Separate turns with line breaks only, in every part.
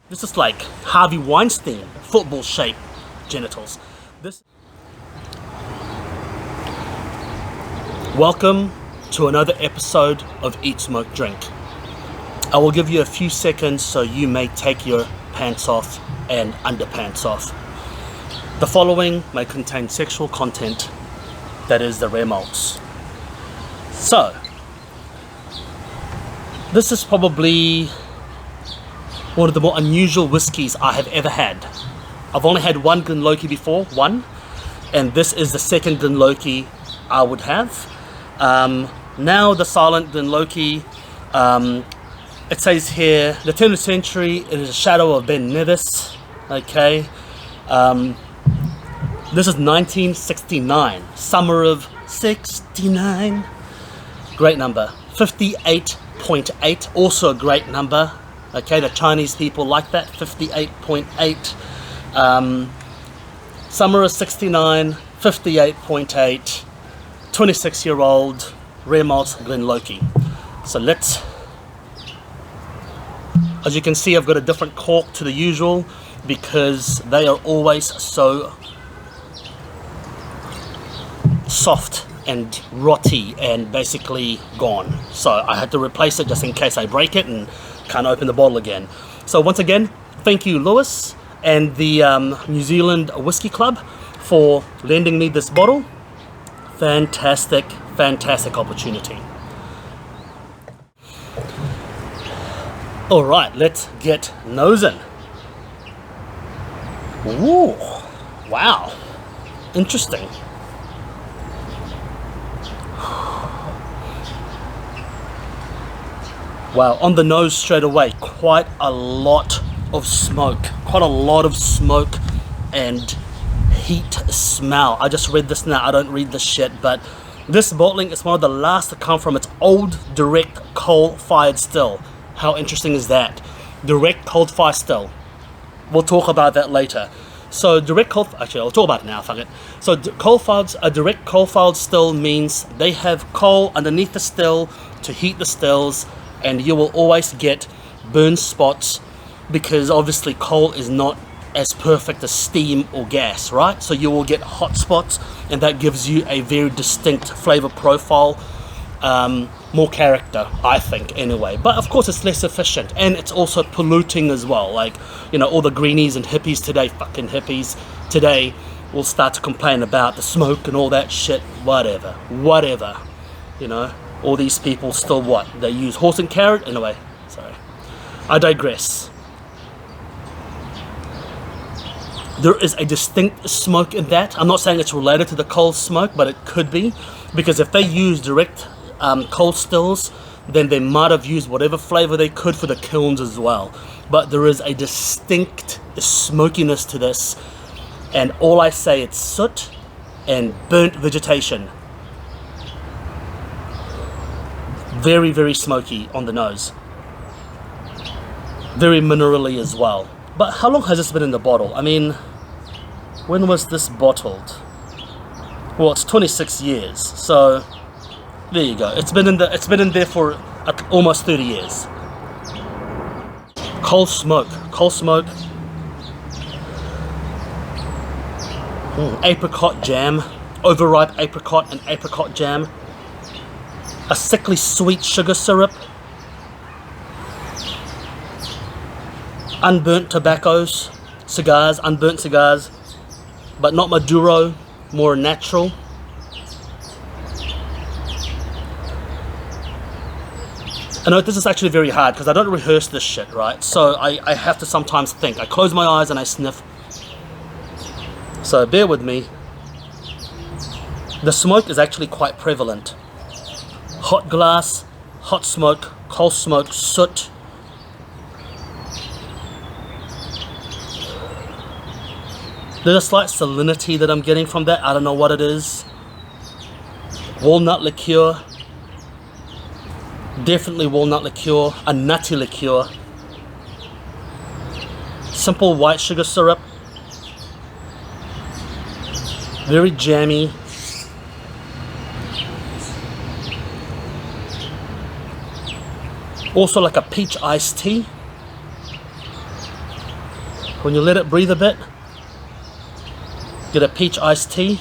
This is like Harvey Weinstein, football-shaped genitals. Welcome to another episode of Eat, Smoke, Drink. I will give you a few seconds so you may take your pants off and underpants off. The following may contain sexual content, that is the rare malts. So, this is probably one of the more unusual whiskies I have ever had. I've only had one Glenlochy before, and this is the second Glenlochy I would have. Now the silent Glenlochy, it says here, the turn of the century, it is a shadow of Ben Nevis, okay. This is 1969, summer of 69, great number. 58.8, also a great number. Okay, the Chinese people like that, 58.8. Summer of 69, 58.8, 26-year-old rare malts Glenlochy. So let's, as you can see, I've got a different cork to the usual because they are always so soft and rotty and basically gone. So I had to replace it just in case I break it and can't open the bottle again. So once again, thank you Lewis and the New Zealand Whisky Club for lending me this bottle. Fantastic opportunity. Alright, let's get nosing. Ooh, wow, interesting. Wow, on the nose straight away, quite a lot of smoke and heat smell. I just read this now, I don't read this shit, but this bottling is one of the last to come from its old direct coal-fired still. How interesting is that? Direct coal-fired still. We'll talk about that later. So direct coal, actually I'll talk about it now, fuck it. So a direct coal-fired still means they have coal underneath the still to heat the stills, and you will always get burn spots because obviously coal is not as perfect as steam or gas, right? So you will get hot spots, and that gives you a very distinct flavor profile, more character, I think, anyway. But of course it's less efficient, and it's also polluting as well. Like, you know, all the greenies and hippies today, fucking hippies today, will start to complain about the smoke and all that shit. Whatever, you know. All these people still what? They use horse and carrot? Anyway, sorry. I digress. There is a distinct smoke in that. I'm not saying it's related to the coal smoke, but it could be. Because if they use direct coal stills, then they might have used whatever flavor they could for the kilns as well. But there is a distinct smokiness to this. And all I say, it's soot and burnt vegetation. Very smoky on the nose. Very minerally as well. But how long has this been in the bottle? I mean, when was this bottled? Well, it's 26 years. So there you go. It's been in there for almost 30 years. Coal smoke. Apricot jam, overripe apricot and apricot jam. A sickly sweet sugar syrup, unburnt tobaccos, unburnt cigars, but not Maduro, more natural. I know this is actually very hard because I don't rehearse this shit, right? So I have to sometimes think. I close my eyes and I sniff. So bear with me. The smoke is actually quite prevalent. Hot glass, hot smoke, coal smoke, soot. There's a slight salinity that I'm getting from that. I don't know what it is. Walnut liqueur. Definitely walnut liqueur. A nutty liqueur. Simple white sugar syrup. Very jammy. Also like a peach iced tea. When you let it breathe a bit, get a peach iced tea.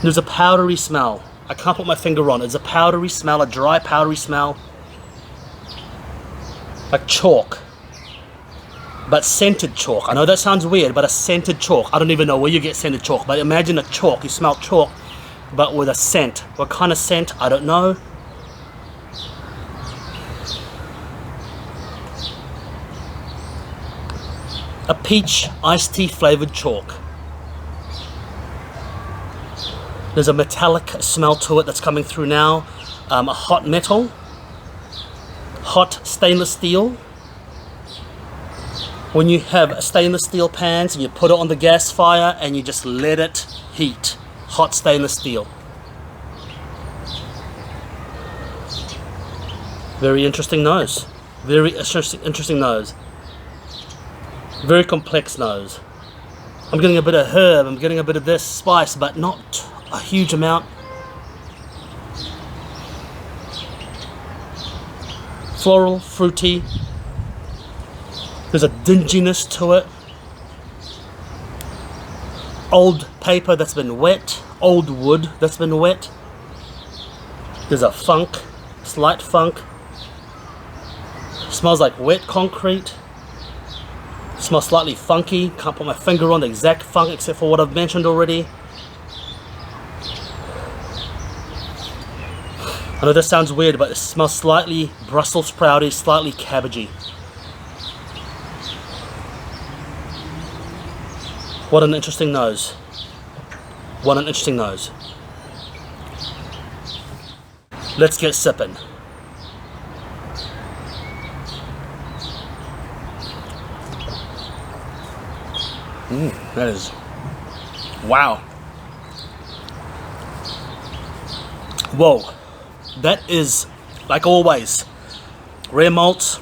There's a powdery smell. I can't put my finger on it. It's a powdery smell, a dry powdery smell. Like chalk. But scented chalk. I know that sounds weird, but a scented chalk. I don't even know where you get scented chalk, but imagine a chalk. You smell chalk, but with a scent. What kind of scent? I don't know. A peach iced tea flavored chalk. There's a metallic smell to it that's coming through now. A hot metal, hot stainless steel. When you have stainless steel pans and you put it on the gas fire and you just let it heat, hot stainless steel. Very interesting nose. Very interesting nose. Very complex nose. I'm getting a bit of herb, I'm getting a bit of this spice, but not a huge amount. Floral, fruity. There's a dinginess to it. Old paper that's been wet. Old wood that's been wet. There's a funk, slight funk. Smells like wet concrete. Smells slightly funky. Can't put my finger on the exact funk except for what I've mentioned already. I know this sounds weird, but it smells slightly Brussels sprouty, slightly cabbagey. What an interesting nose. What an interesting nose. Let's get sipping. That is, wow. Whoa. That is, like always, rare malts.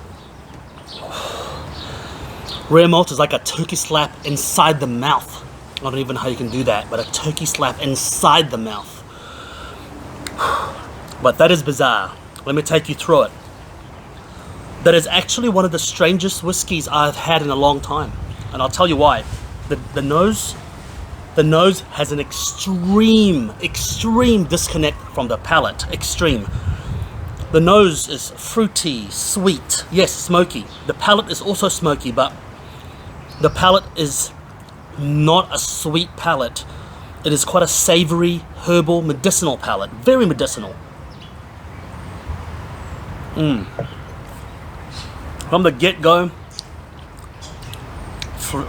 Rare malt is like a turkey slap inside the mouth. I don't even know how you can do that, but a turkey slap inside the mouth. But that is bizarre. Let me take you through it. That is actually one of the strangest whiskies I've had in a long time. And I'll tell you why. The nose has an extreme disconnect from the palate. Extreme. The nose is fruity, sweet, yes, smoky. The palate is also smoky, but the palate is not a sweet palate. It is quite a savory, herbal, medicinal palate. Very medicinal. From the get-go,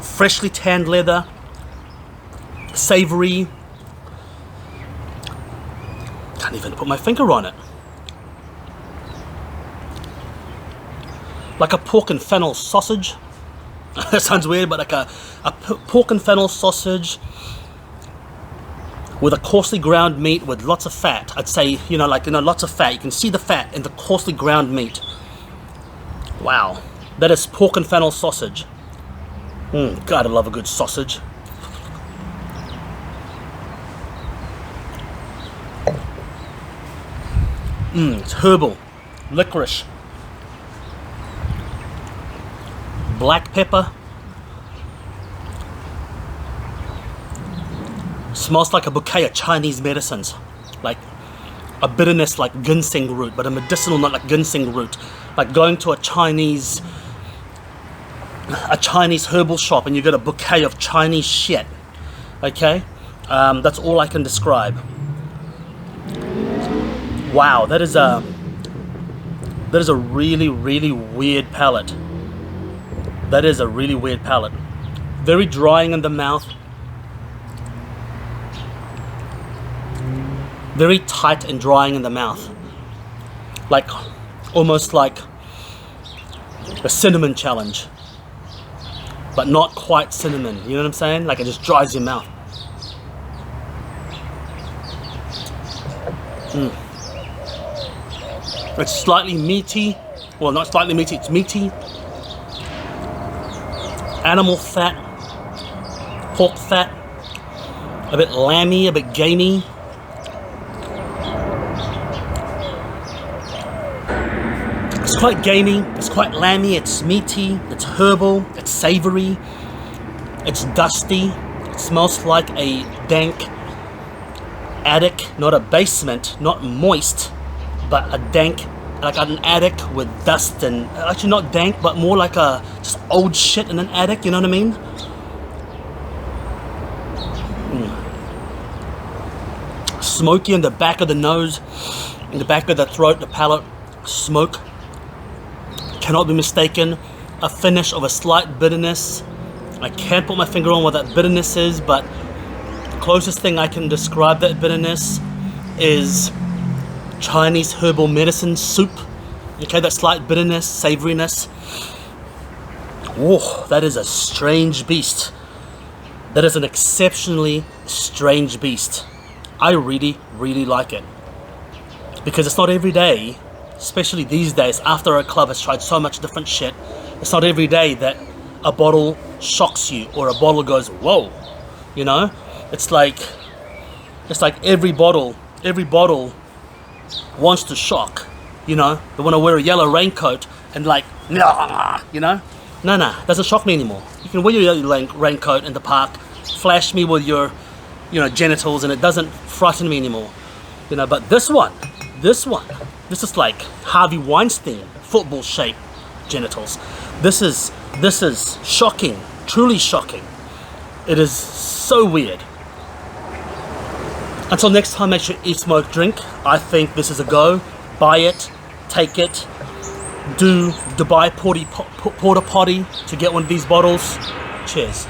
freshly tanned leather, savory. Can't even put my finger on it. Like a pork and fennel sausage. That sounds weird, but like a pork and fennel sausage with a coarsely ground meat with lots of fat. I'd say, lots of fat. You can see the fat in the coarsely ground meat. Wow. That is pork and fennel sausage. God, I love a good sausage. It's herbal, licorice, black pepper. Smells like a bouquet of Chinese medicines, like a bitterness like ginseng root, but a medicinal, not like ginseng root. Like going to a Chinese herbal shop and you get a bouquet of Chinese shit. Okay, that's all I can describe. Wow, that is a really, really weird palate. That is a really weird palate. Very drying in the mouth. Very tight and drying in the mouth. Like, almost like a cinnamon challenge. But not quite cinnamon, you know what I'm saying? Like it just dries your mouth. It's slightly meaty. Well, not slightly meaty, it's meaty. Animal fat. Pork fat. A bit lamby, a bit gamey. It's quite gamey, it's quite lammy, it's meaty, it's herbal, it's savory, it's dusty, it smells like a dank attic, not a basement, not moist, but a dank, like an attic with dust, and actually not dank, but more like a just old shit in an attic, you know what I mean? Smoky in the back of the nose, in the back of the throat, the palate, smoke. Cannot be mistaken. A finish of a slight bitterness. I can't put my finger on what that bitterness is, but the closest thing I can describe that bitterness is Chinese herbal medicine soup. Okay, that slight bitterness, savoriness. Whoa, that is a strange beast. That is an exceptionally strange beast. I really, really like it. Because it's not every day, especially these days, after a club has tried so much different shit, it's not every day that a bottle shocks you or a bottle goes, whoa, you know? It's like every bottle wants to shock, you know? They want to wear a yellow raincoat and like, nah, you know? No, doesn't shock me anymore. You can wear your yellow raincoat in the park, flash me with your, you know, genitals, and it doesn't frighten me anymore, you know? But this is like Harvey Weinstein football shaped genitals. This is shocking, truly shocking. It is so weird. Until next time, make sure you eat, smoke, drink. I think this is a go. Buy it, take it, do Dubai porta potty to get one of these bottles. Cheers.